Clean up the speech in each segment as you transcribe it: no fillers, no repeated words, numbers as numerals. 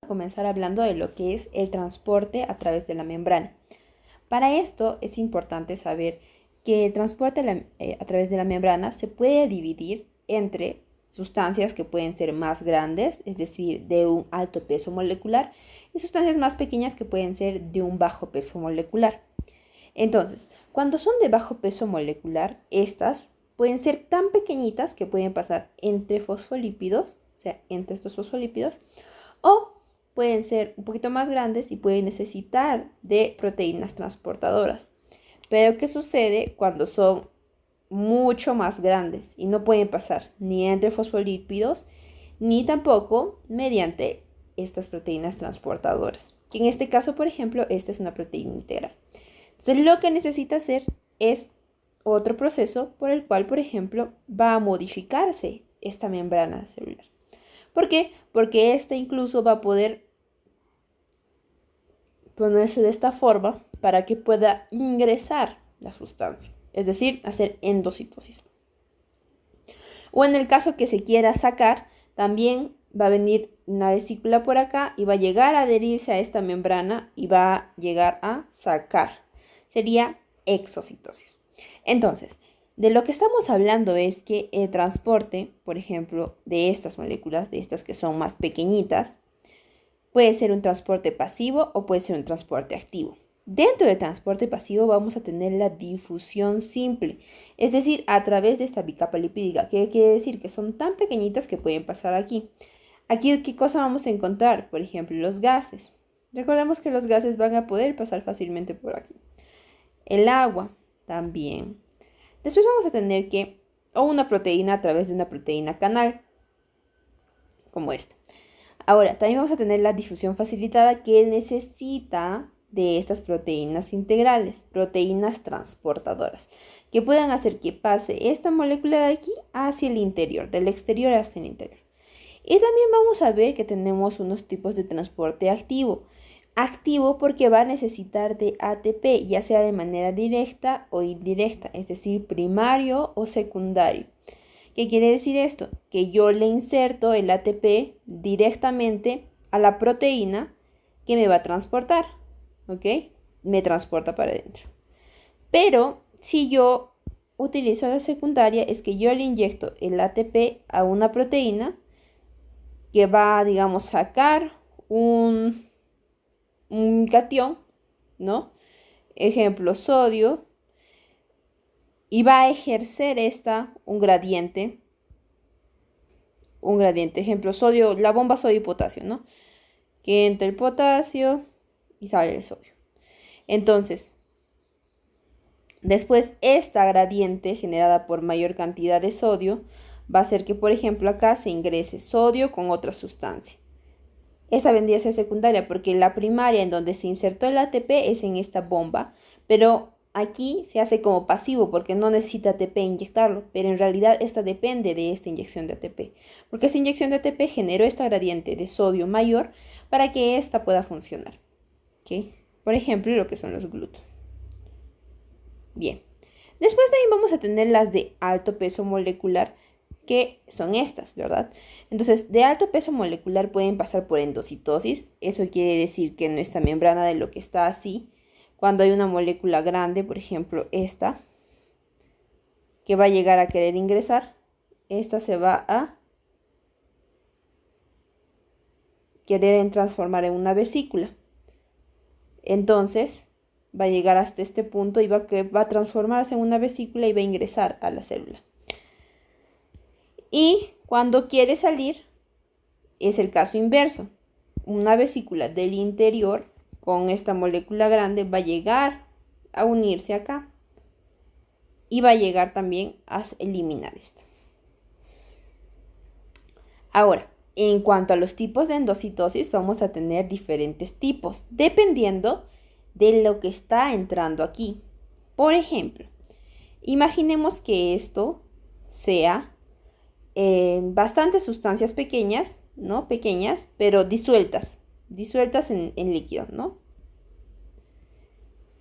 Comenzar hablando de lo que es el transporte a través de la membrana. Para esto es importante saber que el transporte a través de la membrana se puede dividir entre sustancias que pueden ser más grandes, es decir, de un alto peso molecular, y sustancias más pequeñas que pueden ser de un bajo peso molecular. Entonces, cuando son de bajo peso molecular, estas pueden ser tan pequeñitas que pueden pasar entre fosfolípidos, o sea, entre estos fosfolípidos, o pueden ser un poquito más grandes y pueden necesitar de proteínas transportadoras. Pero ¿qué sucede cuando son mucho más grandes y no pueden pasar ni entre fosfolípidos ni tampoco mediante estas proteínas transportadoras? Que en este caso, por ejemplo, esta es una proteína integral. Entonces, lo que necesita hacer es otro proceso por el cual, por ejemplo, va a modificarse esta membrana celular. ¿Por qué? Porque esta incluso va a poder ponerse de esta forma para que pueda ingresar la sustancia, es decir, hacer endocitosis. O en el caso que se quiera sacar, también va a venir una vesícula por acá y va a llegar a adherirse a esta membrana y va a llegar a sacar. Sería exocitosis. Entonces, de lo que estamos hablando es que el transporte, por ejemplo, de estas moléculas, de estas que son más pequeñitas, puede ser un transporte pasivo o puede ser un transporte activo. Dentro del transporte pasivo vamos a tener la difusión simple, es decir, a través de esta bicapa lipídica, que quiere decir que son tan pequeñitas que pueden pasar aquí. Aquí, ¿qué cosa vamos a encontrar? Por ejemplo, los gases. Recordemos que los gases van a poder pasar fácilmente por aquí. El agua también. Después vamos a tener o una proteína a través de una proteína canal, como esta. Ahora, también vamos a tener la difusión facilitada que necesita de estas proteínas integrales, proteínas transportadoras, que puedan hacer que pase esta molécula de aquí hacia el interior, del exterior hacia el interior. Y también vamos a ver que tenemos unos tipos de transporte activo. Activo porque va a necesitar de ATP, ya sea de manera directa o indirecta, es decir, primario o secundario. ¿Qué quiere decir esto? Que yo le inserto el ATP directamente a la proteína que me va a transportar, ¿ok? Me transporta para adentro. Pero si yo utilizo la secundaria, es que yo le inyecto el ATP a una proteína que va, digamos, sacar un catión, ¿no? Ejemplo, sodio, y va a ejercer un gradiente, ejemplo, sodio, la bomba sodio y potasio, ¿no? Que entra el potasio y sale el sodio. Entonces, después esta gradiente generada por mayor cantidad de sodio va a hacer que, por ejemplo, acá se ingrese sodio con otra sustancia. Esa vendría a ser secundaria porque la primaria en donde se insertó el ATP es en esta bomba, pero aquí se hace como pasivo porque no necesita ATP inyectarlo, pero en realidad esta depende de esta inyección de ATP, porque esta inyección de ATP generó esta gradiente de sodio mayor para que esta pueda funcionar. ¿Okay? Por ejemplo, lo que son los glutos. Bien, después de ahí vamos a tener las de alto peso molecular, que son estas, ¿verdad? Entonces, de alto peso molecular pueden pasar por endocitosis. Eso quiere decir que nuestra membrana de lo que está así, cuando hay una molécula grande, por ejemplo esta, que va a llegar a querer ingresar, esta se va a querer transformar en una vesícula. Entonces, va a llegar hasta este punto y va a transformarse en una vesícula y va a ingresar a la célula. Y cuando quiere salir, es el caso inverso. Una vesícula del interior con esta molécula grande va a llegar a unirse acá y va a llegar también a eliminar esto. Ahora, en cuanto a los tipos de endocitosis, vamos a tener diferentes tipos, dependiendo de lo que está entrando aquí. Por ejemplo, imaginemos que esto sea bastantes sustancias pequeñas, ¿no? Pequeñas, pero disueltas en líquido, ¿no?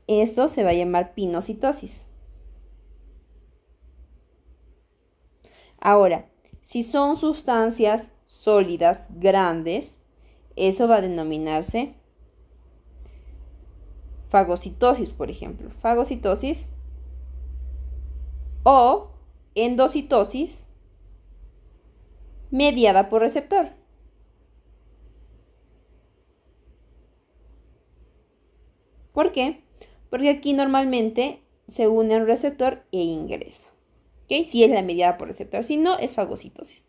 Esto se va a llamar pinocitosis. Ahora, si son sustancias sólidas, grandes, Eso va a denominarse fagocitosis, por ejemplo. Fagocitosis o endocitosis mediada por receptor. ¿Por qué? Porque aquí normalmente se une un receptor e ingresa. ¿Ok? Si es la mediada por receptor, si no, es fagocitosis.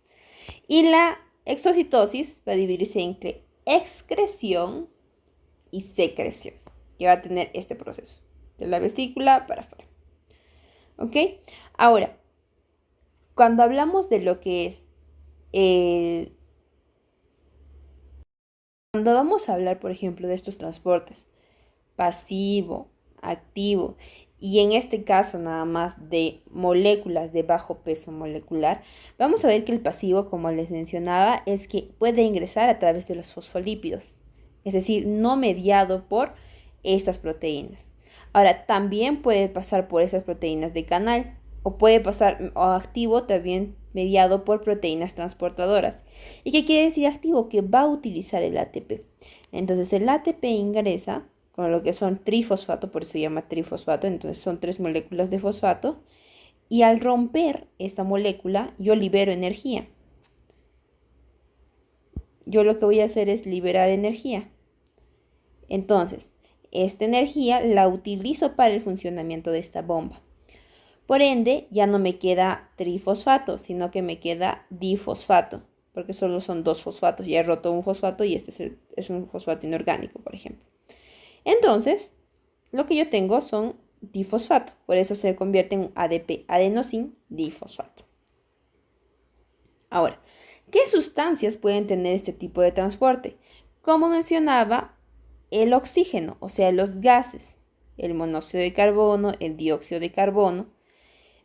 Y la exocitosis va a dividirse entre excreción y secreción, que va a tener este proceso, de la vesícula para afuera. ¿Ok? Ahora, cuando hablamos de lo que es cuando vamos a hablar, por ejemplo, de estos transportes, pasivo, activo, y en este caso nada más de moléculas de bajo peso molecular, vamos a ver que el pasivo, como les mencionaba, es que puede ingresar a través de los fosfolípidos, es decir, no mediado por estas proteínas. Ahora, también puede pasar por esas proteínas de canal, o puede pasar o activo también mediado por proteínas transportadoras. ¿Y qué quiere decir activo? Que va a utilizar el ATP. Entonces el ATP ingresa con lo que son trifosfato, por eso se llama trifosfato, entonces son 3 moléculas de fosfato, y al romper esta molécula yo libero energía. Yo lo que voy a hacer es liberar energía. Entonces, esta energía la utilizo para el funcionamiento de esta bomba. Por ende, ya no me queda trifosfato, sino que me queda difosfato, porque solo son 2 fosfatos. Ya he roto un fosfato y este es un fosfato inorgánico, por ejemplo. Entonces, lo que yo tengo son difosfato, por eso se convierte en ADP, adenosin difosfato. Ahora, ¿qué sustancias pueden tener este tipo de transporte? Como mencionaba, el oxígeno, o sea, los gases, el monóxido de carbono, el dióxido de carbono,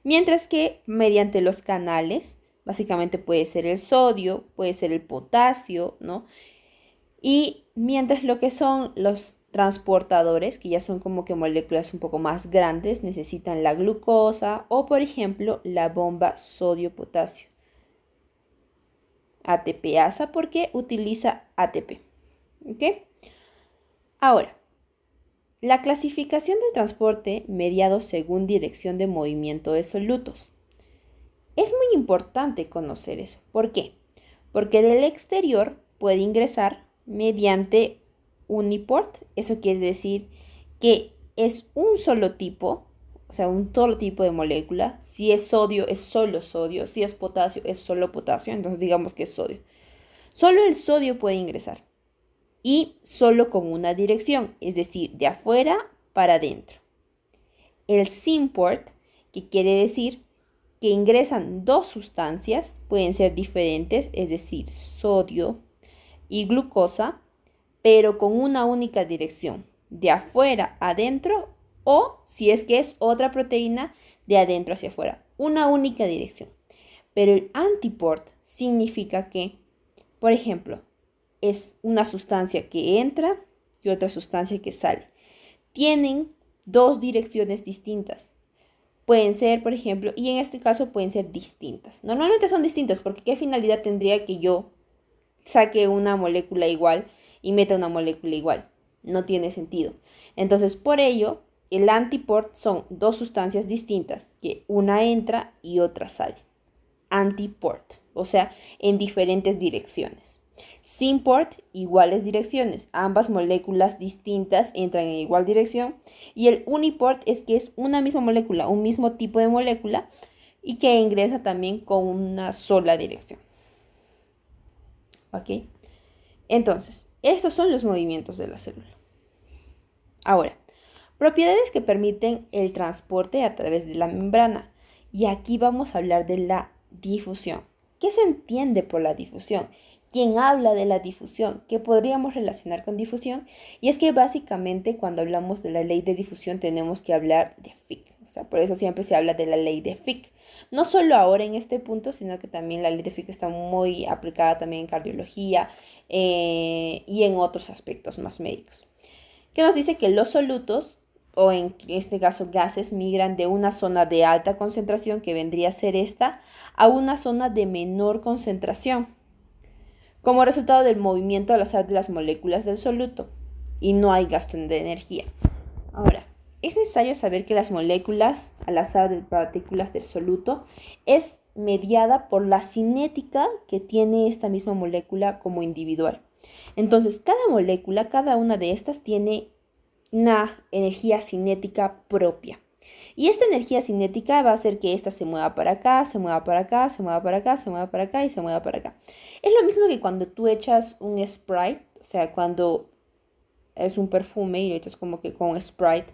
mientras que mediante los canales, básicamente puede ser el sodio, puede ser el potasio, ¿no? Y mientras lo que son los transportadores, que ya son como que moléculas un poco más grandes, necesitan la glucosa o, por ejemplo, la bomba sodio-potasio. ATPasa porque utiliza ATP. ¿Ok? Ahora, la clasificación del transporte mediado según dirección de movimiento de solutos. Es muy importante conocer eso. ¿Por qué? Porque del exterior puede ingresar mediante uniport. Eso quiere decir que es un solo tipo, o sea, un solo tipo de molécula. Si es sodio, es solo sodio. Si es potasio, es solo potasio. Entonces digamos que es sodio. Solo el sodio puede ingresar. Y solo con una dirección, es decir, de afuera para adentro. El symport, que quiere decir que ingresan 2 sustancias, pueden ser diferentes, es decir, sodio y glucosa, pero con una única dirección, de afuera a adentro, o si es que es otra proteína, de adentro hacia afuera, una única dirección. Pero el antiport significa que, por ejemplo, es una sustancia que entra y otra sustancia que sale. Tienen 2 direcciones distintas. Pueden ser, por ejemplo, y en este caso pueden ser distintas. Normalmente son distintas porque ¿qué finalidad tendría que yo saque una molécula igual y meta una molécula igual? No tiene sentido. Entonces, por ello, el antiport son 2 sustancias distintas, que una entra y otra sale. Antiport, o sea, en diferentes direcciones. Symport, iguales direcciones. Ambas moléculas distintas entran en igual dirección. Y el uniport es que es una misma molécula, un mismo tipo de molécula y que ingresa también con una sola dirección. ¿Ok? Entonces, estos son los movimientos de la célula. Ahora, propiedades que permiten el transporte a través de la membrana. Y aquí vamos a hablar de la difusión. ¿Qué se entiende por la difusión? ¿Quién habla de la difusión? ¿Qué podríamos relacionar con difusión? Y es que básicamente cuando hablamos de la ley de difusión tenemos que hablar de Fick. O sea, por eso siempre se habla de la ley de Fick. No solo ahora en este punto, sino que también la ley de Fick está muy aplicada también en cardiología y en otros aspectos más médicos. Que nos dice que los solutos, o en este caso gases, migran de una zona de alta concentración, que vendría a ser esta, a una zona de menor concentración. como resultado del movimiento al azar de las moléculas del soluto, y no hay gasto de energía. Ahora, es necesario saber que las moléculas al azar de partículas del soluto es mediada por la cinética que tiene esta misma molécula como individual. Entonces, cada molécula, cada una de estas tiene una energía cinética propia. Y esta energía cinética va a hacer que ésta se mueva para acá, se mueva para acá, se mueva para acá, se mueva para acá y se mueva para acá. Es lo mismo que cuando tú echas un Sprite, o sea, cuando es un perfume y lo echas como que con Sprite.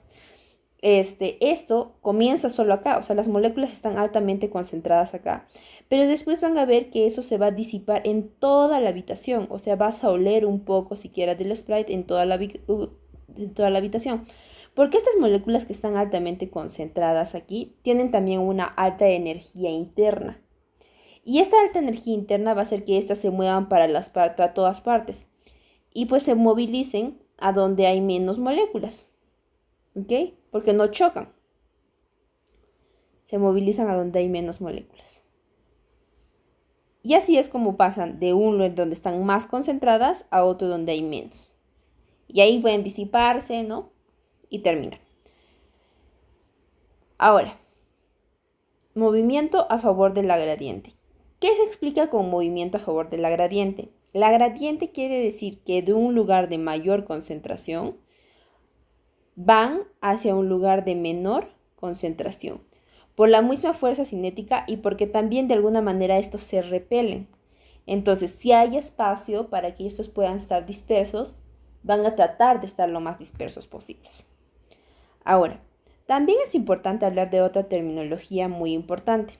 Esto comienza solo acá, o sea, las moléculas están altamente concentradas acá, pero después van a ver que eso se va a disipar en toda la habitación, o sea, vas a oler un poco siquiera del Sprite en toda la habitación. Porque estas moléculas que están altamente concentradas aquí tienen también una alta energía interna. Y esta alta energía interna va a hacer que éstas se muevan para todas partes y pues se movilicen a donde hay menos moléculas. ¿Ok? Porque no chocan. Se movilizan a donde hay menos moléculas. Y así es como pasan de uno donde están más concentradas a otro donde hay menos. Y ahí pueden disiparse, ¿no? Y terminan. Ahora, movimiento a favor de la gradiente. ¿Qué se explica con movimiento a favor de la gradiente? La gradiente quiere decir que de un lugar de mayor concentración van hacia un lugar de menor concentración, por la misma fuerza cinética y porque también de alguna manera estos se repelen. Entonces, si hay espacio para que estos puedan estar dispersos, van a tratar de estar lo más dispersos posibles. Ahora, también es importante hablar de otra terminología muy importante.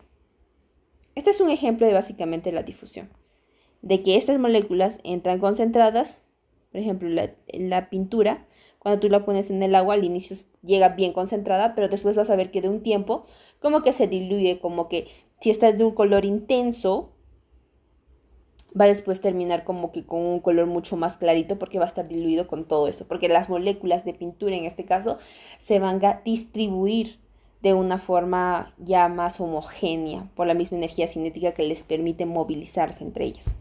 Este es un ejemplo de básicamente la difusión, de que estas moléculas entran concentradas, por ejemplo, la pintura, cuando tú la pones en el agua, al inicio llega bien concentrada, pero después vas a ver que de un tiempo como que se diluye, como que si está de un color intenso, va a después terminar como que con un color mucho más clarito porque va a estar diluido con todo eso, porque las moléculas de pintura en este caso se van a distribuir de una forma ya más homogénea por la misma energía cinética que les permite movilizarse entre ellas.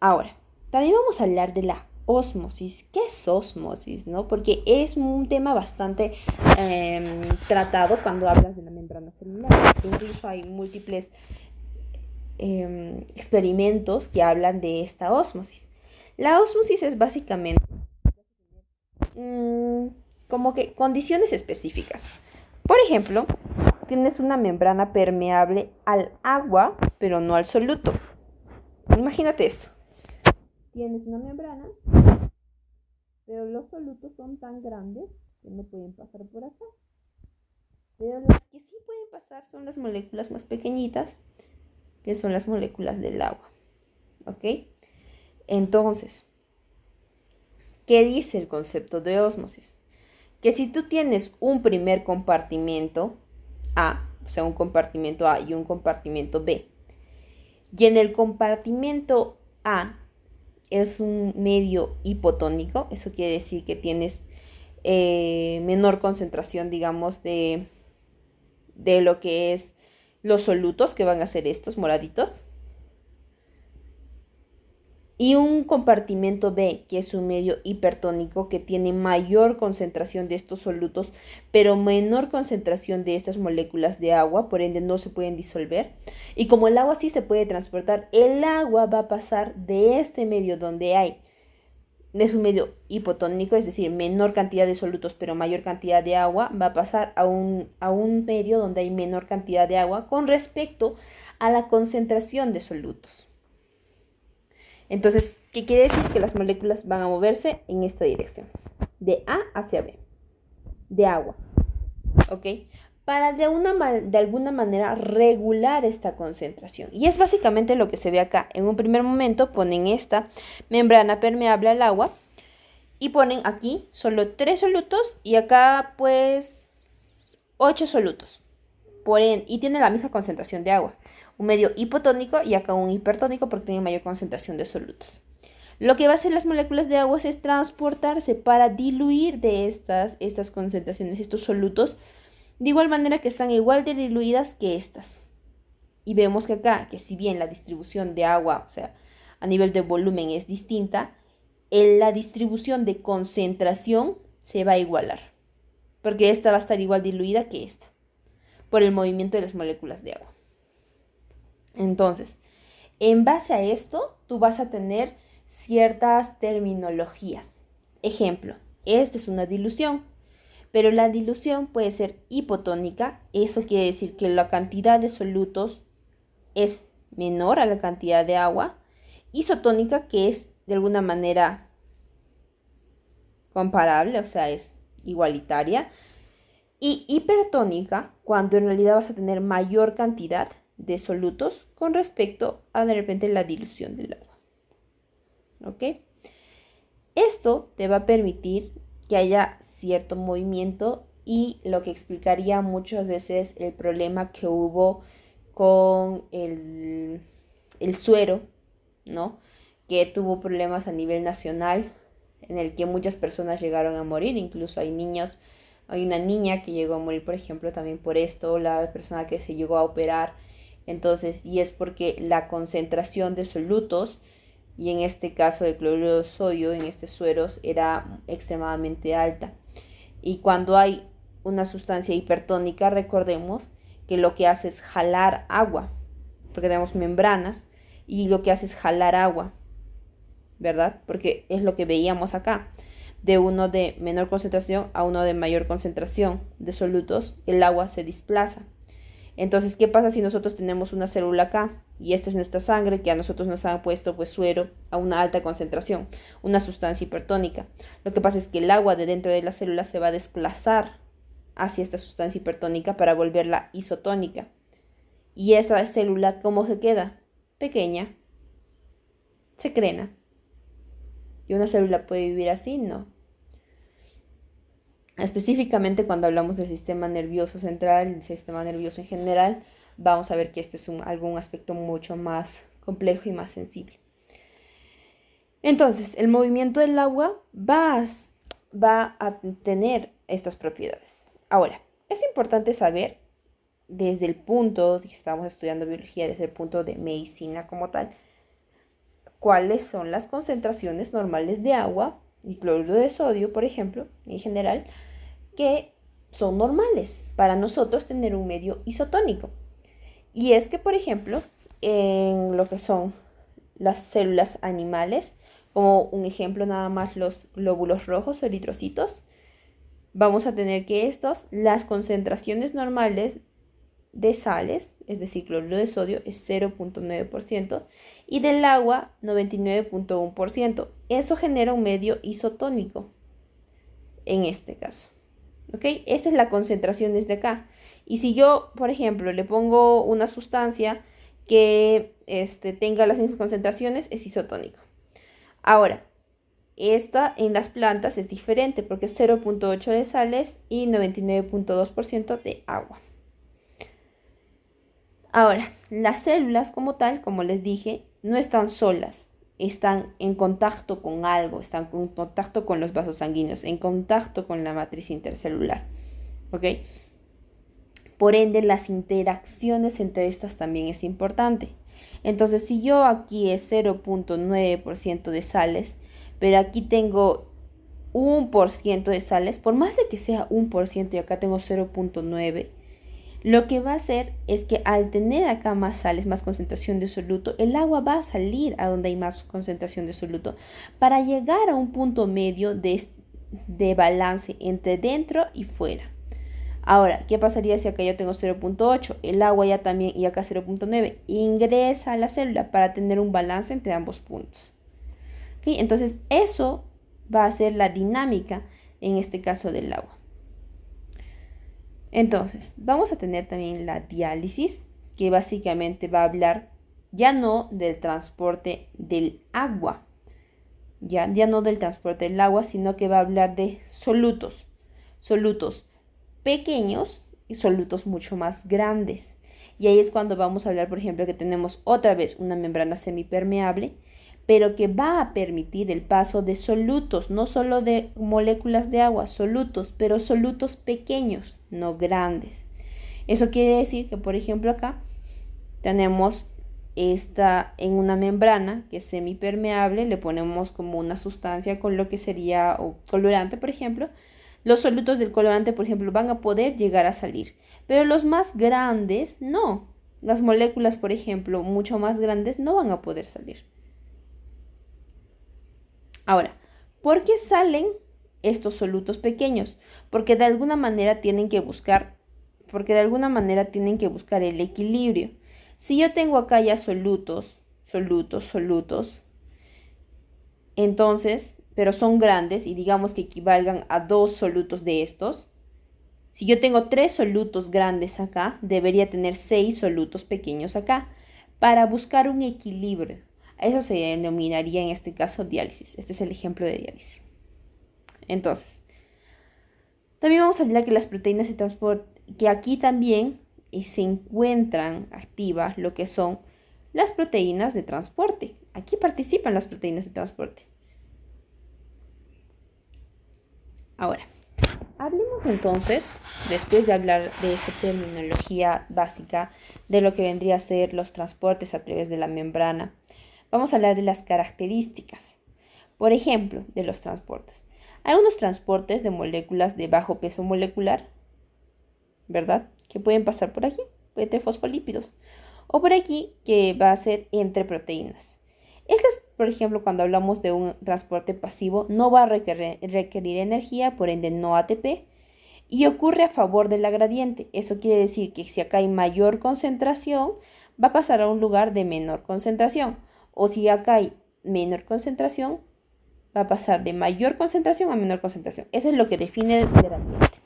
Ahora, también vamos a hablar de la ósmosis. ¿Qué es ósmosis, no? Porque es un tema bastante tratado cuando hablas de la membrana celular. Incluso hay múltiples experimentos que hablan de esta ósmosis. La ósmosis es básicamente como que condiciones específicas. Por ejemplo, tienes una membrana permeable al agua, pero no al soluto. Imagínate esto. Tienes una membrana, pero los solutos son tan grandes que no pueden pasar por acá. Pero las que sí pueden pasar son las moléculas más pequeñitas, que son las moléculas del agua. ¿Ok? Entonces, ¿qué dice el concepto de ósmosis? Que si tú tienes un primer compartimento A, o sea, un compartimento A y un compartimento B, y en el compartimento A es un medio hipotónico, eso quiere decir que tienes menor concentración, digamos, de lo que es los solutos, que van a ser estos moraditos, y un compartimento B, que es un medio hipertónico que tiene mayor concentración de estos solutos, pero menor concentración de estas moléculas de agua, por ende no se pueden disolver. Y como el agua sí se puede transportar, el agua va a pasar de este medio donde es un medio hipotónico, es decir, menor cantidad de solutos pero mayor cantidad de agua, va a pasar a un medio donde hay menor cantidad de agua con respecto a la concentración de solutos. Entonces, ¿qué quiere decir? Que las moléculas van a moverse en esta dirección, de A hacia B, de agua, ¿ok? Para de alguna manera regular esta concentración. Y es básicamente lo que se ve acá. En un primer momento ponen esta membrana permeable al agua y ponen aquí solo 3 solutos y acá pues 8 solutos. Y tiene la misma concentración de agua. Un medio hipotónico y acá un hipertónico porque tiene mayor concentración de solutos. Lo que va a hacer las moléculas de agua es transportarse para diluir de estas concentraciones, estos solutos, de igual manera que están igual de diluidas que estas. Y vemos que acá, que si bien la distribución de agua, o sea, a nivel de volumen es distinta, la distribución de concentración se va a igualar, porque esta va a estar igual diluida que esta, por el movimiento de las moléculas de agua. Entonces, en base a esto, tú vas a tener ciertas terminologías. Ejemplo, esta es una dilución, pero la dilución puede ser hipotónica. Eso quiere decir que la cantidad de solutos es menor a la cantidad de agua. Isotónica, que es de alguna manera comparable, o sea, es igualitaria. Y hipertónica, cuando en realidad vas a tener mayor cantidad de solutos con respecto a de repente la dilución del agua. ¿Ok? Esto te va a permitir que haya cierto movimiento y lo que explicaría muchas veces el problema que hubo con el suero, ¿no? Que tuvo problemas a nivel nacional en el que muchas personas llegaron a morir, incluso hay una niña que llegó a morir, por ejemplo, también por esto, la persona que se llegó a operar. Entonces, y es porque la concentración de solutos, y en este caso de cloruro de sodio, en estos sueros, era extremadamente alta. Y cuando hay una sustancia hipertónica, recordemos que lo que hace es jalar agua, porque tenemos membranas, y lo que hace es jalar agua, ¿verdad? Porque es lo que veíamos acá. De uno de menor concentración a uno de mayor concentración de solutos, el agua se desplaza. Entonces, ¿qué pasa si nosotros tenemos una célula acá y esta es nuestra sangre, que a nosotros nos han puesto pues suero a una alta concentración, una sustancia hipertónica? Lo que pasa es que el agua de dentro de la célula se va a desplazar hacia esta sustancia hipertónica para volverla isotónica. Y esa célula, ¿cómo se queda? Pequeña, se crena. ¿Y una célula puede vivir así? No. Específicamente cuando hablamos del sistema nervioso central, el sistema nervioso en general, vamos a ver que esto es algún aspecto mucho más complejo y más sensible. Entonces, el movimiento del agua va a tener estas propiedades. Ahora, es importante saber, desde el punto que estamos estudiando biología, desde el punto de medicina como tal, cuáles son las concentraciones normales de agua y cloruro de sodio, por ejemplo, en general, que son normales para nosotros tener un medio isotónico. Y es que, por ejemplo, en lo que son las células animales, como un ejemplo nada más los glóbulos rojos o eritrocitos, vamos a tener que las concentraciones normales de sales, es decir, cloruro de sodio, es 0.9% y del agua 99.1%. Eso genera un medio isotónico en este caso. ¿Ok? Esta es la concentración desde acá. Y si yo, por ejemplo, le pongo una sustancia que tenga las mismas concentraciones, es isotónico. Ahora, esta en las plantas es diferente porque es 0.8 de sales y 99.2% de agua. Ahora, las células como tal, como les dije, no están solas. Están en contacto con algo, están en contacto con los vasos sanguíneos, en contacto con la matriz intercelular. ¿Ok? Por ende, las interacciones entre estas también es importante. Entonces, si yo aquí es 0.9% de sales, pero aquí tengo 1% de sales, por más de que sea 1% y acá tengo 0.9%, lo que va a hacer es que al tener acá más sales, más concentración de soluto, el agua va a salir a donde hay más concentración de soluto para llegar a un punto medio de balance entre dentro y fuera. Ahora, ¿qué pasaría si acá yo tengo 0.8? El agua ya también, y acá 0.9, ingresa a la célula para tener un balance entre ambos puntos. ¿Okay? Entonces, eso va a ser la dinámica, en este caso, del agua. Entonces, vamos a tener también la diálisis, que básicamente va a hablar ya no del transporte del agua, ya no del transporte del agua, sino que va a hablar de solutos pequeños y solutos mucho más grandes. Y ahí es cuando vamos a hablar, por ejemplo, que tenemos otra vez una membrana semipermeable, pero que va a permitir el paso de solutos, no solo de moléculas de agua, solutos, pero solutos pequeños, no grandes. Eso quiere decir que, por ejemplo, acá tenemos esta en una membrana que es semipermeable, le ponemos como una sustancia con lo que sería o colorante, por ejemplo. Los solutos del colorante, por ejemplo, van a poder llegar a salir, pero los más grandes no. Las moléculas, por ejemplo, mucho más grandes no van a poder salir. Ahora, ¿por qué salen estos solutos pequeños? Porque de alguna manera tienen que buscar el equilibrio. Si yo tengo acá ya solutos, entonces, pero son grandes y digamos que equivalgan a 2 solutos de estos. Si yo tengo 3 solutos grandes acá, debería tener 6 solutos pequeños acá para buscar un equilibrio. Eso se denominaría en este caso diálisis. Este es el ejemplo de diálisis. Entonces, también vamos a hablar que las proteínas de transporte, que aquí también se encuentran activas lo que son las proteínas de transporte. Aquí participan las proteínas de transporte. Ahora, hablemos entonces, después de hablar de esta terminología básica de lo que vendría a ser los transportes a través de la membrana, vamos a hablar de las características, por ejemplo, de los transportes. Hay unos transportes de moléculas de bajo peso molecular, ¿verdad? Que pueden pasar por aquí, entre fosfolípidos, o por aquí que va a ser entre proteínas. Estas, por ejemplo, cuando hablamos de un transporte pasivo, no va a requerir energía, por ende no ATP, y ocurre a favor de la gradiente. Eso quiere decir que si acá hay mayor concentración, va a pasar a un lugar de menor concentración, o si acá hay menor concentración, va a pasar de mayor concentración a menor concentración. Eso es lo que define el gradiente.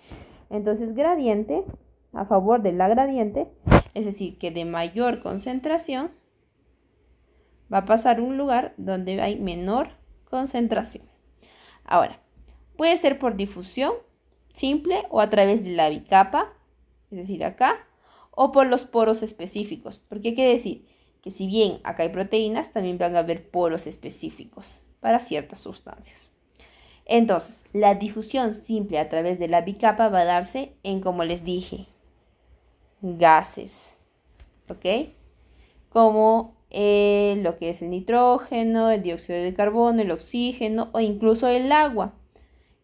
Entonces, gradiente a favor de la gradiente, es decir, que de mayor concentración va a pasar a un lugar donde hay menor concentración. Ahora, puede ser por difusión simple o a través de la bicapa, es decir, acá, o por los poros específicos. Porque quiere decir que si bien acá hay proteínas, también van a haber poros específicos para ciertas sustancias. Entonces, la difusión simple a través de la bicapa va a darse en, como les dije, gases, ¿ok? Como lo que es el nitrógeno, el dióxido de carbono, el oxígeno o incluso el agua,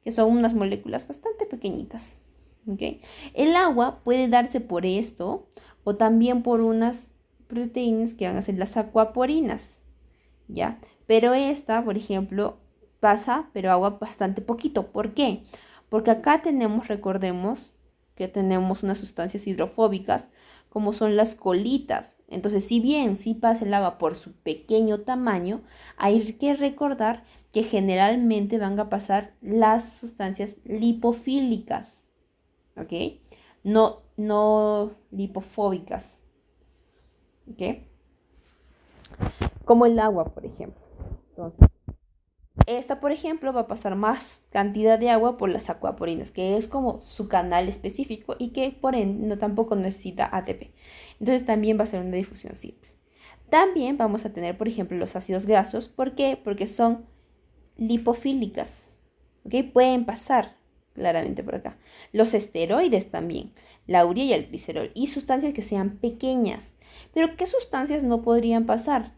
que son unas moléculas bastante pequeñitas, ¿ok? El agua puede darse por esto o también por unas proteínas que van a ser las acuaporinas, ¿ya? Pero esta, por ejemplo, pasa, pero agua bastante poquito. ¿Por qué? Porque acá tenemos, recordemos, que tenemos unas sustancias hidrofóbicas, como son las colitas. Entonces, si bien sí pasa el agua por su pequeño tamaño, hay que recordar que generalmente van a pasar las sustancias lipofílicas, ¿ok? No lipofóbicas, ¿ok? Como el agua, por ejemplo. Entonces, esta, por ejemplo, va a pasar más cantidad de agua por las acuaporinas, que es como su canal específico y que por ende no, tampoco necesita ATP. Entonces también va a ser una difusión simple. También vamos a tener, por ejemplo, los ácidos grasos. ¿Por qué? Porque son lipofílicas. ¿Ok? Pueden pasar claramente por acá. Los esteroides también, la urea y el glicerol. Y sustancias que sean pequeñas. Pero ¿qué sustancias no podrían pasar?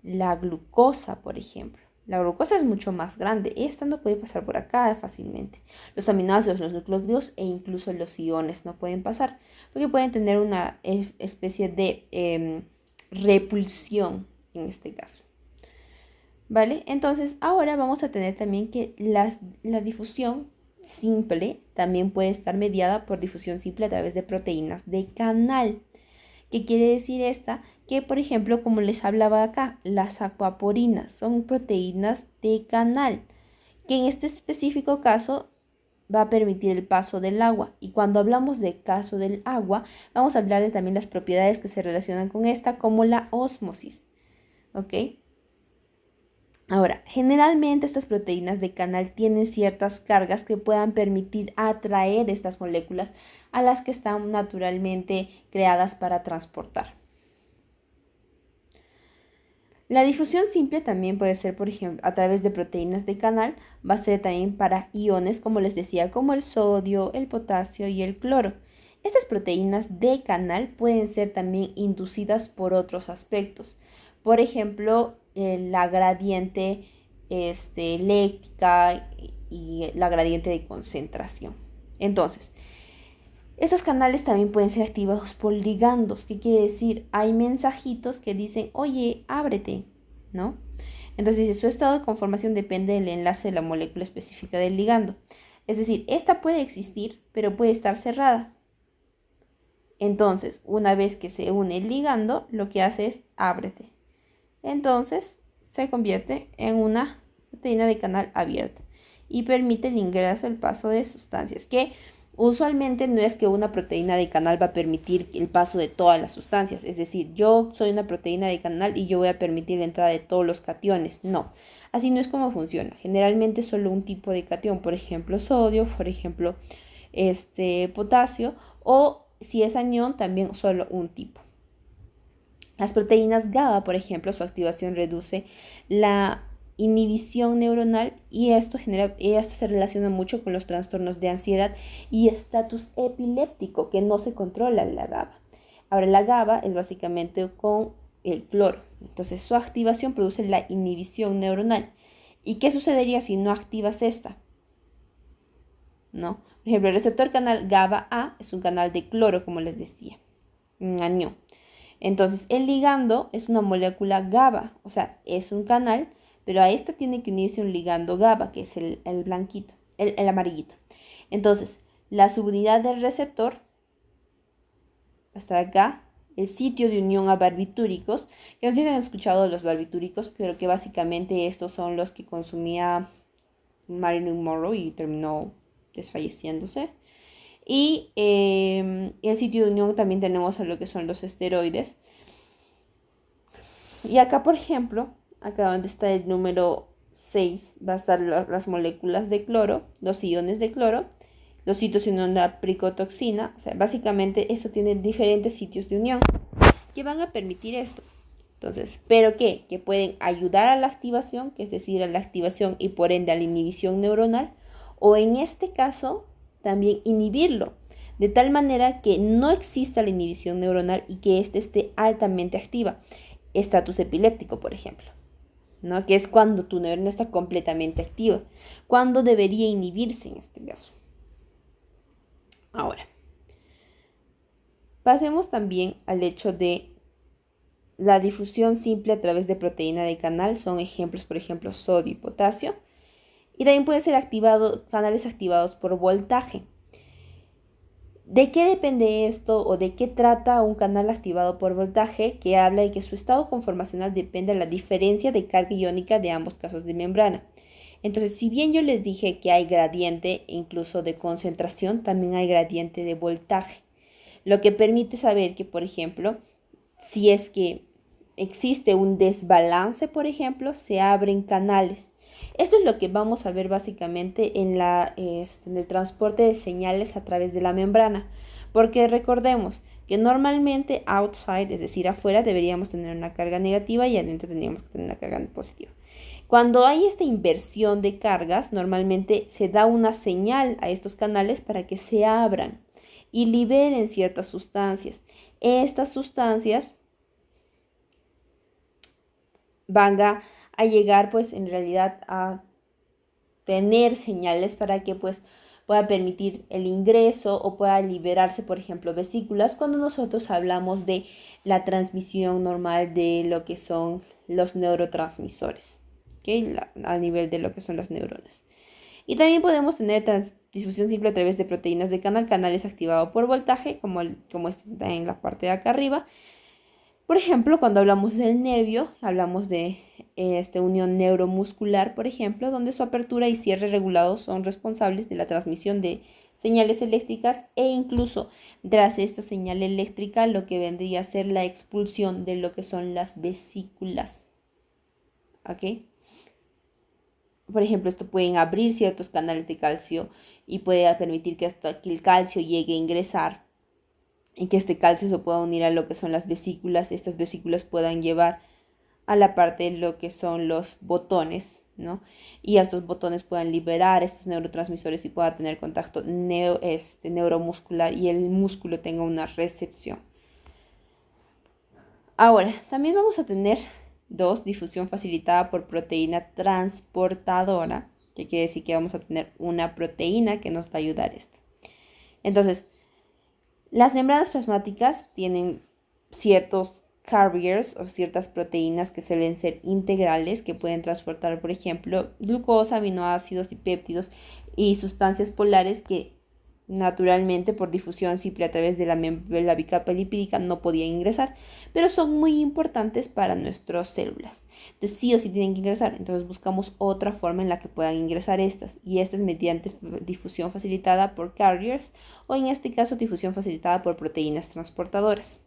La glucosa, por ejemplo. La glucosa es mucho más grande. Esta no puede pasar por acá fácilmente. Los aminoácidos, los nucleótidos e incluso los iones no pueden pasar porque pueden tener una especie de repulsión en este caso. ¿Vale? Entonces, ahora vamos a tener también que la difusión simple también puede estar mediada por difusión simple a través de proteínas de canal. ¿Qué quiere decir esta? Que, por ejemplo, como les hablaba acá, las acuaporinas son proteínas de canal, que en este específico caso va a permitir el paso del agua. Y cuando hablamos de caso del agua, vamos a hablar de también las propiedades que se relacionan con esta, como la ósmosis. ¿Ok? Ahora, generalmente estas proteínas de canal tienen ciertas cargas que puedan permitir atraer estas moléculas a las que están naturalmente creadas para transportar. La difusión simple también puede ser, por ejemplo, a través de proteínas de canal, va a ser también para iones, como les decía, como el sodio, el potasio y el cloro. Estas proteínas de canal pueden ser también inducidas por otros aspectos. Por ejemplo, la gradiente eléctrica y la gradiente de concentración. Entonces, estos canales también pueden ser activados por ligandos. ¿Qué quiere decir? Hay mensajitos que dicen, oye, ábrete, ¿no? Entonces, dice, su estado de conformación depende del enlace de la molécula específica del ligando. Es decir, esta puede existir, pero puede estar cerrada. Entonces, una vez que se une el ligando, lo que hace es ábrete. Entonces, se convierte en una proteína de canal abierta y permite el ingreso, el paso de sustancias, que usualmente no es que una proteína de canal va a permitir el paso de todas las sustancias. Es decir, yo soy una proteína de canal y yo voy a permitir la entrada de todos los cationes. No, así no es como funciona. Generalmente solo un tipo de catión, por ejemplo, sodio, por ejemplo, potasio, o si es anión, también solo un tipo. Las proteínas GABA, por ejemplo, su activación reduce la inhibición neuronal y esto se relaciona mucho con los trastornos de ansiedad y estatus epiléptico, que no se controla la GABA. Ahora, la GABA es básicamente con el cloro. Entonces, su activación produce la inhibición neuronal. ¿Y qué sucedería si no activas esta? ¿No? Por ejemplo, el receptor canal GABA-A es un canal de cloro, como les decía, un anión. Entonces, el ligando es una molécula GABA, o sea, es un canal, pero a esta tiene que unirse un ligando GABA, que es el blanquito, el amarillito. Entonces, la subunidad del receptor va a estar acá, el sitio de unión a barbitúricos, que no sé si han escuchado de los barbitúricos, pero que básicamente estos son los que consumía Marilyn Monroe y terminó desfalleciéndose. Y el sitio de unión también tenemos a lo que son los esteroides. Y acá, por ejemplo, acá donde está el número 6, va a estar las moléculas de cloro, los iones de cloro, los sitios de unión de la pricotoxina. O sea, básicamente esto tiene diferentes sitios de unión que van a permitir esto. Entonces, ¿pero qué? Que pueden ayudar a la activación, que es decir, a la activación y por ende a la inhibición neuronal, o en este caso, también inhibirlo, de tal manera que no exista la inhibición neuronal y que éste esté altamente activa. Estatus epiléptico, por ejemplo, ¿no? Que es cuando tu neurona está completamente activa, cuando debería inhibirse en este caso. Ahora, pasemos también al hecho de la difusión simple a través de proteína de canal. Son ejemplos, por ejemplo, sodio y potasio. Y también pueden ser canales activados por voltaje. ¿De qué depende esto o de qué trata un canal activado por voltaje? Que habla de que su estado conformacional depende de la diferencia de carga iónica de ambos casos de membrana. Entonces, si bien yo les dije que hay gradiente incluso de concentración, también hay gradiente de voltaje. Lo que permite saber que, por ejemplo, si es que existe un desbalance, por ejemplo, se abren canales. Esto es lo que vamos a ver básicamente en el transporte de señales a través de la membrana, porque recordemos que normalmente outside, es decir, afuera, deberíamos tener una carga negativa y adentro tendríamos que tener una carga positiva. Cuando hay esta inversión de cargas, normalmente se da una señal a estos canales para que se abran y liberen ciertas sustancias. Estas sustancias van a llegar pues en realidad a tener señales para que pues pueda permitir el ingreso o pueda liberarse, por ejemplo, vesículas cuando nosotros hablamos de la transmisión normal de lo que son los neurotransmisores, ¿okay? A nivel de lo que son las neuronas. Y también podemos tener difusión simple a través de proteínas de canales activados por voltaje, como está en la parte de acá arriba. Por ejemplo, cuando hablamos del nervio, hablamos de unión neuromuscular, por ejemplo, donde su apertura y cierre regulados son responsables de la transmisión de señales eléctricas e incluso tras esta señal eléctrica lo que vendría a ser la expulsión de lo que son las vesículas. ¿Ok? Por ejemplo, esto pueden abrir ciertos canales de calcio y puede permitir que el calcio llegue a ingresar y que este calcio se pueda unir a lo que son las vesículas. Estas vesículas puedan llevar a la parte de lo que son los botones ¿no? Y estos botones puedan liberar estos neurotransmisores y pueda tener contacto neuromuscular y el músculo tenga una recepción. Ahora, también vamos a tener difusión facilitada por proteína transportadora, que quiere decir que vamos a tener una proteína que nos va a ayudar a esto. Entonces, las membranas plasmáticas tienen ciertos carriers o ciertas proteínas que suelen ser integrales que pueden transportar, por ejemplo, glucosa, aminoácidos y péptidos y sustancias polares que naturalmente por difusión simple a través de la bicapa lipídica no podían ingresar, pero son muy importantes para nuestras células. Entonces sí o sí tienen que ingresar, entonces buscamos otra forma en la que puedan ingresar estas, y esta es mediante difusión facilitada por carriers o en este caso difusión facilitada por proteínas transportadoras.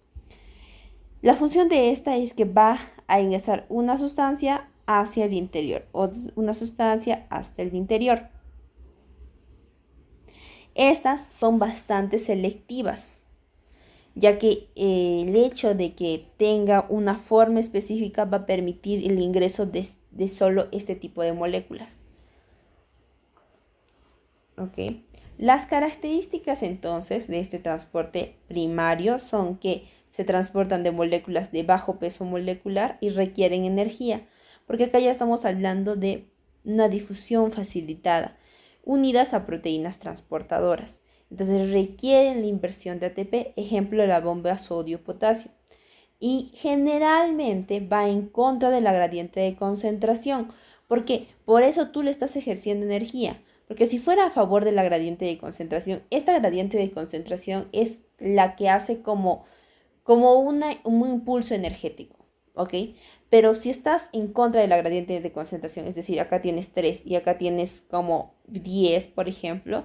La función de esta es que va a ingresar una sustancia hacia el interior o una sustancia hasta el interior. Estas son bastante selectivas, ya que el hecho de que tenga una forma específica va a permitir el ingreso de solo este tipo de moléculas. ¿Ok? Las características entonces de este transporte primario son que se transportan de moléculas de bajo peso molecular y requieren energía, porque acá ya estamos hablando de una difusión facilitada, unidas a proteínas transportadoras. Entonces requieren la inversión de ATP, ejemplo la bomba sodio-potasio. Y generalmente va en contra de la gradiente de concentración, porque por eso tú le estás ejerciendo energía. Porque si fuera a favor de la gradiente de concentración, esta gradiente de concentración es la que hace como un impulso energético, ¿ok? Pero si estás en contra de la gradiente de concentración, es decir, acá tienes 3 y acá tienes como 10, por ejemplo,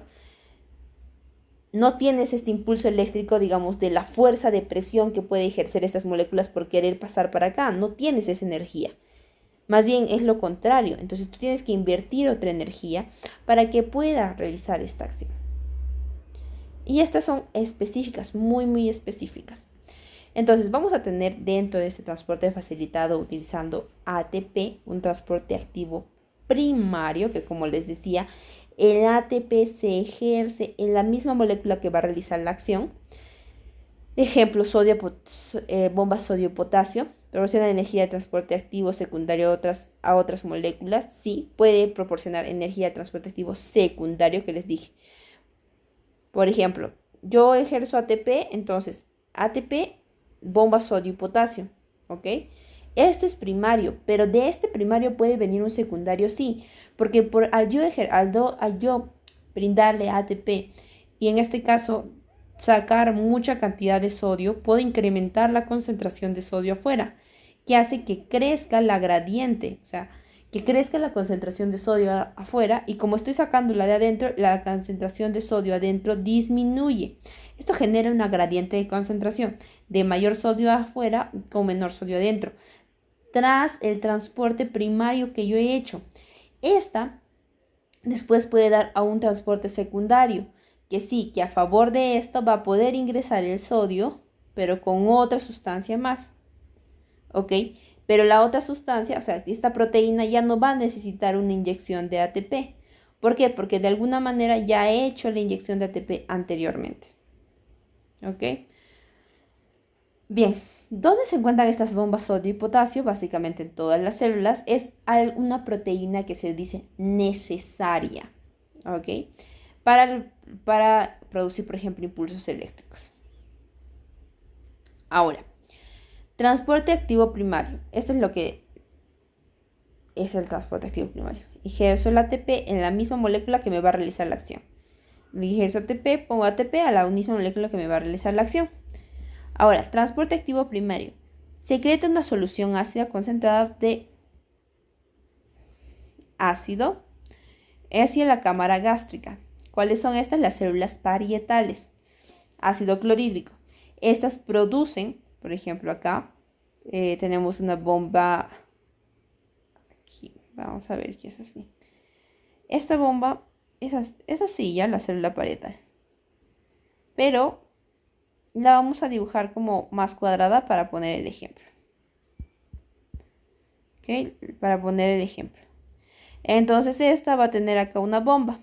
no tienes este impulso eléctrico, digamos, de la fuerza de presión que puede ejercer estas moléculas por querer pasar para acá, no tienes esa energía. Más bien es lo contrario, entonces tú tienes que invertir otra energía para que pueda realizar esta acción. Y estas son específicas, muy, muy específicas. Entonces vamos a tener dentro de este transporte facilitado utilizando ATP, un transporte activo primario, que como les decía, el ATP se ejerce en la misma molécula que va a realizar la acción. Ejemplo, bomba sodio-potasio. Proporciona energía de transporte activo secundario a otras moléculas. Sí, puede proporcionar energía de transporte activo secundario que les dije. Por ejemplo, yo ejerzo ATP, entonces ATP, bomba sodio-potasio, ¿ok? Esto es primario, pero de este primario puede venir un secundario, sí, porque al yo brindarle ATP y en este caso sacar mucha cantidad de sodio, puedo incrementar la concentración de sodio afuera, que hace que crezca la gradiente, o sea, que crezca la concentración de sodio afuera y como estoy sacando la de adentro, la concentración de sodio adentro disminuye. Esto genera una gradiente de concentración de mayor sodio afuera con menor sodio adentro, tras el transporte primario que yo he hecho. Esta después puede dar a un transporte secundario, que sí, que a favor de esto va a poder ingresar el sodio, pero con otra sustancia más, ¿ok? Pero la otra sustancia, o sea, esta proteína ya no va a necesitar una inyección de ATP. ¿Por qué? Porque de alguna manera ya he hecho la inyección de ATP anteriormente, ¿ok? Bien, ¿dónde se encuentran estas bombas sodio y potasio? Básicamente en todas las células. Es una proteína que se dice necesaria, ¿ok? Para producir, por ejemplo, impulsos eléctricos. Ahora, transporte activo primario. Esto es lo que es el transporte activo primario. Ejerzo el ATP en la misma molécula que me va a realizar la acción. Ejerzo ATP, pongo ATP a la misma molécula que me va a realizar la acción. Ahora, transporte activo primario. Secreta una solución ácida concentrada de ácido hacia la cámara gástrica. ¿Cuáles son estas? Las células parietales. Ácido clorhídrico. Estas producen, por ejemplo, acá tenemos una bomba. Aquí, vamos a ver qué es así. Esta bomba es así ya, la célula parietal. Pero la vamos a dibujar como más cuadrada para poner el ejemplo. ¿Ok? Para poner el ejemplo. Entonces esta va a tener acá una bomba.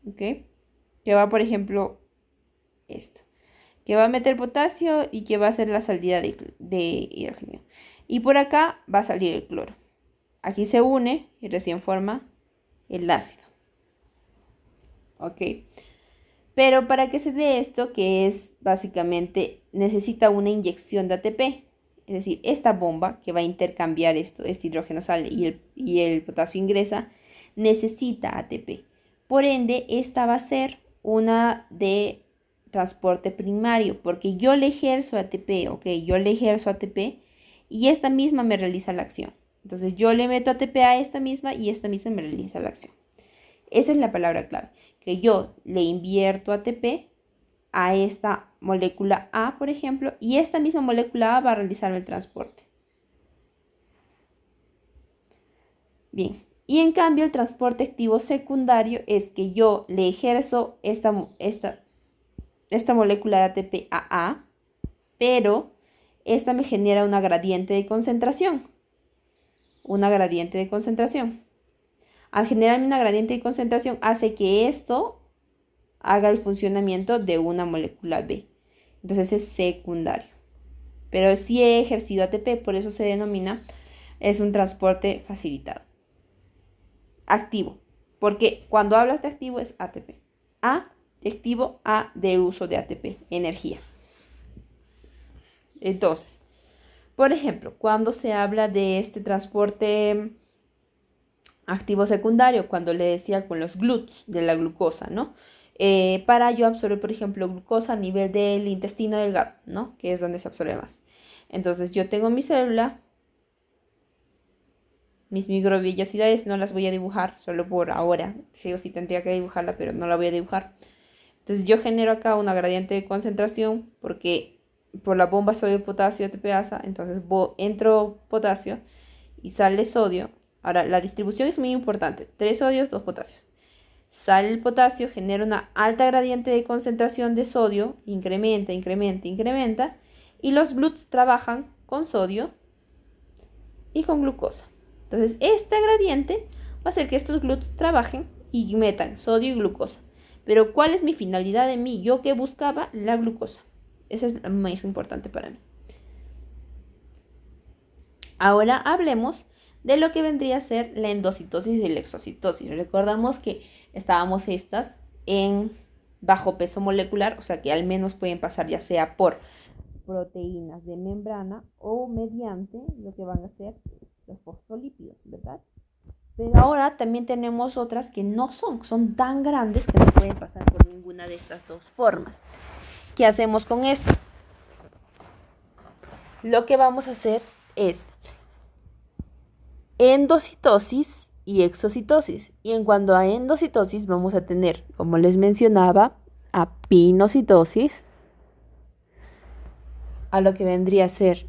¿Ok? Que va, por ejemplo, esto. Que va a meter potasio y que va a hacer la salida de hidrógeno. Y por acá va a salir el cloro. Aquí se une y recién forma el ácido. ¿Ok? Pero para que se dé esto, que es básicamente, necesita una inyección de ATP. Es decir, esta bomba que va a intercambiar esto, este hidrógeno sale y el potasio ingresa, necesita ATP. Por ende, esta va a ser una de transporte primario, porque yo le ejerzo ATP, ¿ok? Yo le ejerzo ATP y esta misma me realiza la acción. Entonces yo le meto ATP a esta misma y esta misma me realiza la acción. Esa es la palabra clave, que yo le invierto ATP a esta molécula A, por ejemplo, y esta misma molécula A va a realizar el transporte. Bien, y en cambio el transporte activo secundario es que yo le ejerzo esta molécula de ATP a A, pero esta me genera una gradiente de concentración. Una gradiente de concentración. Al generarme una gradiente de concentración hace que esto haga el funcionamiento de una molécula B. Entonces es secundario. Pero sí he ejercido ATP, por eso se denomina, es un transporte facilitado. Activo, porque cuando hablas de activo es ATP. A de activo, A de uso de ATP, energía. Entonces, por ejemplo, cuando se habla de este transporte activo secundario, cuando le decía con los GLUTs de la glucosa, ¿no? Para yo absorber, por ejemplo, glucosa a nivel del intestino delgado, ¿no? Que es donde se absorbe más. Entonces yo tengo mi célula, mis microvellosidades no las voy a dibujar solo por ahora. Sí tendría que dibujarla, pero no la voy a dibujar. Entonces yo genero acá una gradiente de concentración porque por la bomba sodio-potasio ATPasa, entonces entro potasio y sale sodio. Ahora, la distribución es muy importante. 3 sodios, 2 potasios. Sale el potasio, genera una alta gradiente de concentración de sodio, incrementa, incrementa, incrementa, y los GLUTs trabajan con sodio y con glucosa. Entonces, esta gradiente va a hacer que estos GLUTs trabajen y metan sodio y glucosa. Pero, ¿cuál es mi finalidad de mí? Yo que buscaba la glucosa. Esa es la más importante para mí. Ahora hablemos de lo que vendría a ser la endocitosis y la exocitosis. Recordamos que estábamos estas en bajo peso molecular, o sea que al menos pueden pasar ya sea por proteínas de membrana o mediante lo que van a ser los fosfolípidos, ¿verdad? Pero ahora también tenemos otras que no son tan grandes que no pueden pasar por ninguna de estas dos formas. ¿Qué hacemos con estas? Lo que vamos a hacer es endocitosis y exocitosis. Y en cuanto a endocitosis vamos a tener, como les mencionaba, a pinocitosis, a lo que vendría a ser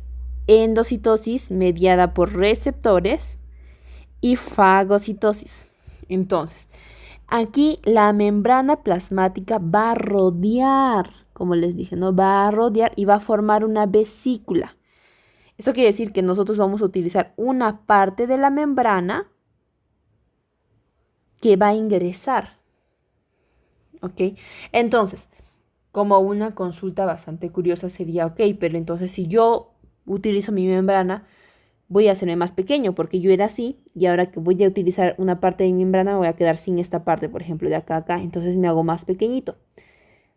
endocitosis mediada por receptores y fagocitosis. Entonces, aquí la membrana plasmática va a rodear, como les dije, ¿no? Va a rodear y va a formar una vesícula. Eso quiere decir que nosotros vamos a utilizar una parte de la membrana que va a ingresar. ¿Ok? Entonces, como una consulta bastante curiosa sería, ok, pero entonces si yo utilizo mi membrana, voy a hacerme más pequeño porque yo era así y ahora que voy a utilizar una parte de mi membrana voy a quedar sin esta parte, por ejemplo, de acá a acá, entonces me hago más pequeñito.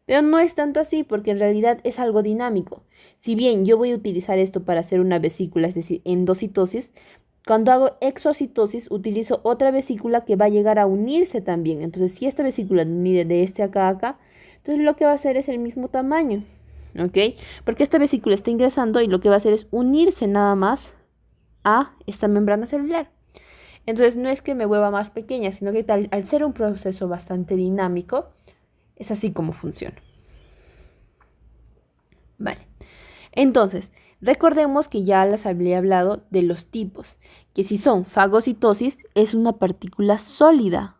Pero no es tanto así porque en realidad es algo dinámico. Si bien yo voy a utilizar esto para hacer una vesícula, es decir, endocitosis, cuando hago exocitosis utilizo otra vesícula que va a llegar a unirse también. Entonces, si esta vesícula mide de este acá a acá, entonces lo que va a hacer es el mismo tamaño, ¿ok? Porque esta vesícula está ingresando y lo que va a hacer es unirse nada más a esta membrana celular. Entonces, no es que me vuelva más pequeña, sino que al ser un proceso bastante dinámico, es así como funciona. Vale. Entonces, recordemos que ya les había hablado de los tipos, que si son fagocitosis es una partícula sólida,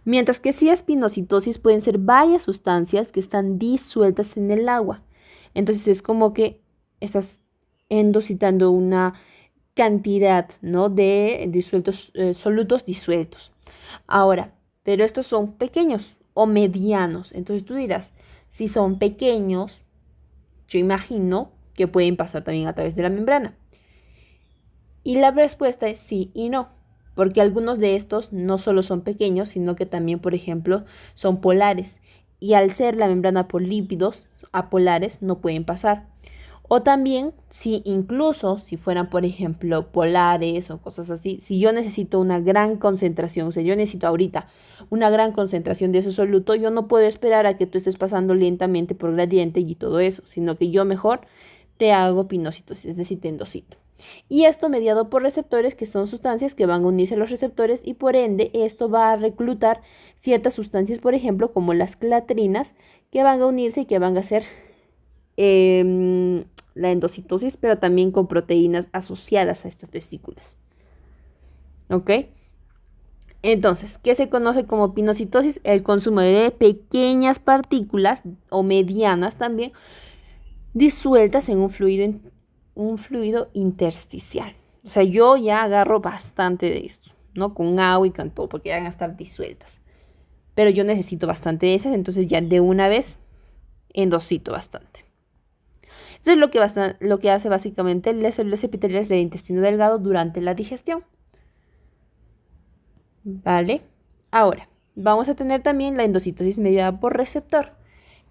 mientras que si es pinocitosis pueden ser varias sustancias que están disueltas en el agua. Entonces es como que estás endocitando una cantidad, ¿no? De solutos disueltos. Ahora, pero estos son pequeños o medianos. Entonces tú dirás, si son pequeños, yo imagino que pueden pasar también a través de la membrana. Y la respuesta es sí y no, porque algunos de estos no solo son pequeños, sino que también, por ejemplo, son polares. Y al ser la membrana por lípidos apolares, no pueden pasar. O también, si incluso si fueran, por ejemplo, polares o cosas así, si yo necesito una gran concentración, o sea, yo necesito ahorita una gran concentración de ese soluto, yo no puedo esperar a que tú estés pasando lentamente por gradiente y todo eso, sino que yo mejor te hago pinocitosis, es decir, te endocito. Y esto mediado por receptores, que son sustancias que van a unirse a los receptores, y por ende esto va a reclutar ciertas sustancias, por ejemplo, como las clatrinas, que van a unirse y que van a hacer la endocitosis, pero también con proteínas asociadas a estas vesículas. ¿Ok? Entonces, ¿qué se conoce como pinocitosis? El consumo de pequeñas partículas o medianas también disueltas en un fluido intersticial. O sea, yo ya agarro bastante de esto, ¿no? Con agua y con todo, porque van a estar disueltas. Pero yo necesito bastante de esas, entonces ya de una vez endocito bastante. Eso es lo que hace básicamente las células epiteliales del intestino delgado durante la digestión. ¿Vale? Ahora, vamos a tener también la endocitosis mediada por receptor,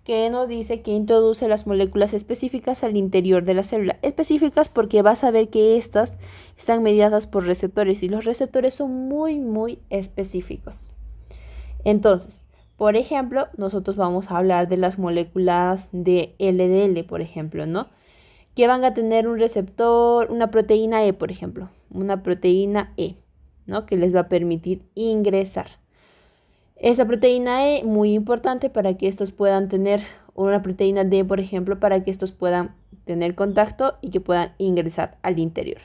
que nos dice que introduce las moléculas específicas al interior de la célula. Específicas porque vas a ver que estas están mediadas por receptores y los receptores son muy, muy específicos. Entonces, por ejemplo, nosotros vamos a hablar de las moléculas de LDL, por ejemplo, ¿no? Que van a tener un receptor, una proteína E, por ejemplo, una proteína E, ¿no? Que les va a permitir ingresar. Esa proteína E, muy importante para que estos puedan tener, una proteína D, por ejemplo, para que estos puedan tener contacto y que puedan ingresar al interior.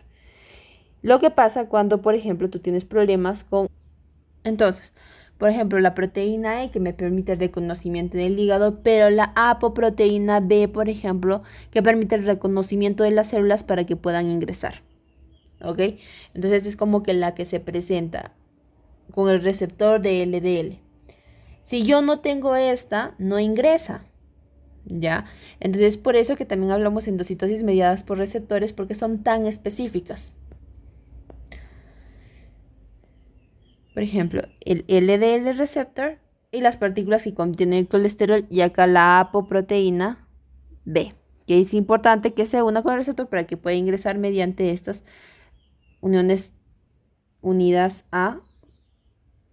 Lo que pasa cuando, por ejemplo, tú tienes problemas con... Entonces, por ejemplo, la proteína E que me permite el reconocimiento del hígado, pero la apoproteína B, por ejemplo, que permite el reconocimiento de las células para que puedan ingresar. ¿Ok? Entonces es como que la que se presenta con el receptor de LDL. Si yo no tengo esta, no ingresa. ¿Ya? Entonces es por eso que también hablamos de endocitosis mediadas por receptores, porque son tan específicas. Por ejemplo, el LDL receptor y las partículas que contienen el colesterol, y acá la apoproteína B, que es importante que se una con el receptor para que pueda ingresar mediante estas uniones unidas a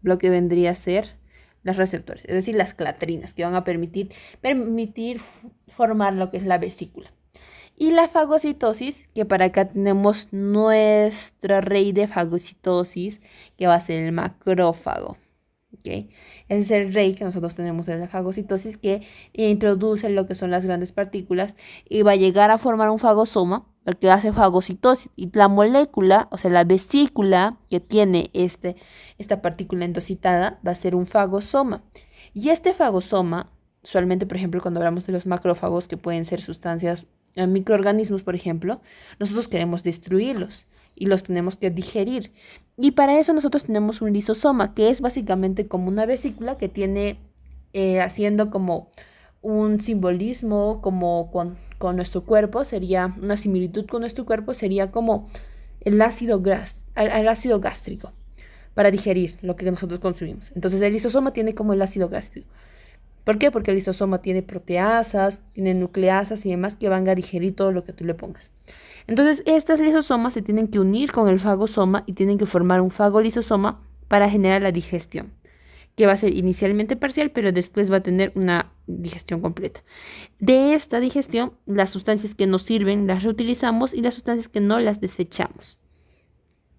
lo que vendría a ser los receptores, es decir, las clatrinas, que van a permitir formar lo que es la vesícula. Y la fagocitosis, que para acá tenemos nuestro rey de fagocitosis, que va a ser el macrófago. ¿Okay? Ese es el rey que nosotros tenemos en la fagocitosis, que introduce lo que son las grandes partículas y va a llegar a formar un fagosoma, porque hace fagocitosis. Y la molécula, o sea, la vesícula que tiene esta partícula endocitada, va a ser un fagosoma. Y este fagosoma, usualmente, por ejemplo, cuando hablamos de los macrófagos, que pueden ser sustancias, microorganismos, por ejemplo, nosotros queremos destruirlos y los tenemos que digerir. Y para eso nosotros tenemos un lisosoma, que es básicamente como una vesícula que tiene haciendo como un simbolismo como con nuestro cuerpo, sería una similitud con nuestro cuerpo, sería como el ácido gástrico para digerir lo que nosotros consumimos. Entonces el lisosoma tiene como el ácido gástrico. ¿Por qué? Porque el lisosoma tiene proteasas, tiene nucleasas y demás que van a digerir todo lo que tú le pongas. Entonces, estas lisosomas se tienen que unir con el fagosoma y tienen que formar un fagolisosoma para generar la digestión, que va a ser inicialmente parcial, pero después va a tener una digestión completa. De esta digestión, las sustancias que nos sirven las reutilizamos y las sustancias que no las desechamos.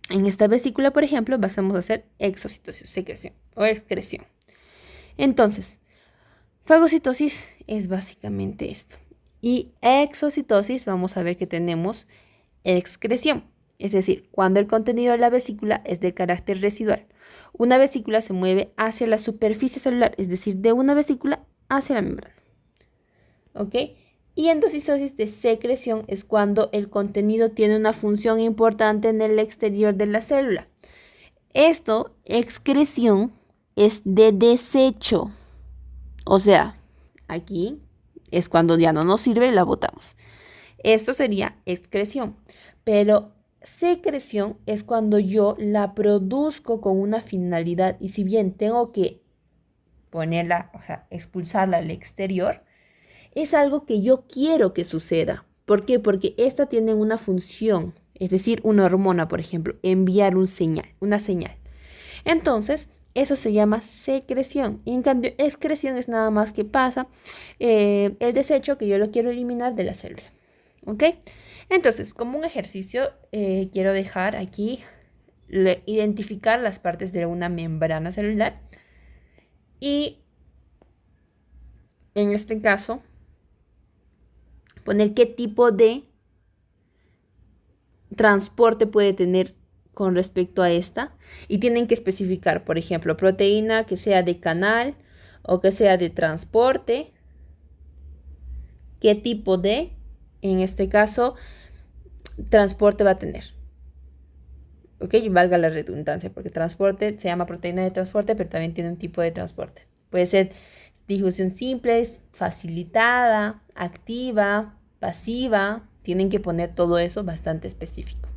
En esta vesícula, por ejemplo, vamos a hacer exocitosis, secreción o excreción. Entonces, fagocitosis es básicamente esto. Y exocitosis, vamos a ver que tenemos excreción. Es decir, cuando el contenido de la vesícula es de carácter residual. Una vesícula se mueve hacia la superficie celular, es decir, de una vesícula hacia la membrana. ¿Ok? Y endocistosis de secreción es cuando el contenido tiene una función importante en el exterior de la célula. Esto, excreción, es de desecho. O sea, aquí es cuando ya no nos sirve y la botamos. Esto sería excreción. Pero secreción es cuando yo la produzco con una finalidad y si bien tengo que ponerla, o sea, expulsarla al exterior, es algo que yo quiero que suceda. ¿Por qué? Porque esta tiene una función, es decir, una hormona, por ejemplo, enviar una señal. Entonces, eso se llama secreción. Y en cambio, excreción es nada más que pasa el desecho que yo lo quiero eliminar de la célula. ¿Ok? Entonces, como un ejercicio, quiero dejar aquí identificar las partes de una membrana celular y en este caso poner qué tipo de transporte puede tener con respecto a esta y tienen que especificar, por ejemplo, proteína que sea de canal o que sea de transporte, qué tipo de, en este caso, transporte va a tener. Ok, valga la redundancia, porque transporte se llama proteína de transporte, pero también tiene un tipo de transporte. Puede ser difusión simple, facilitada, activa, pasiva. Tienen que poner todo eso bastante específico.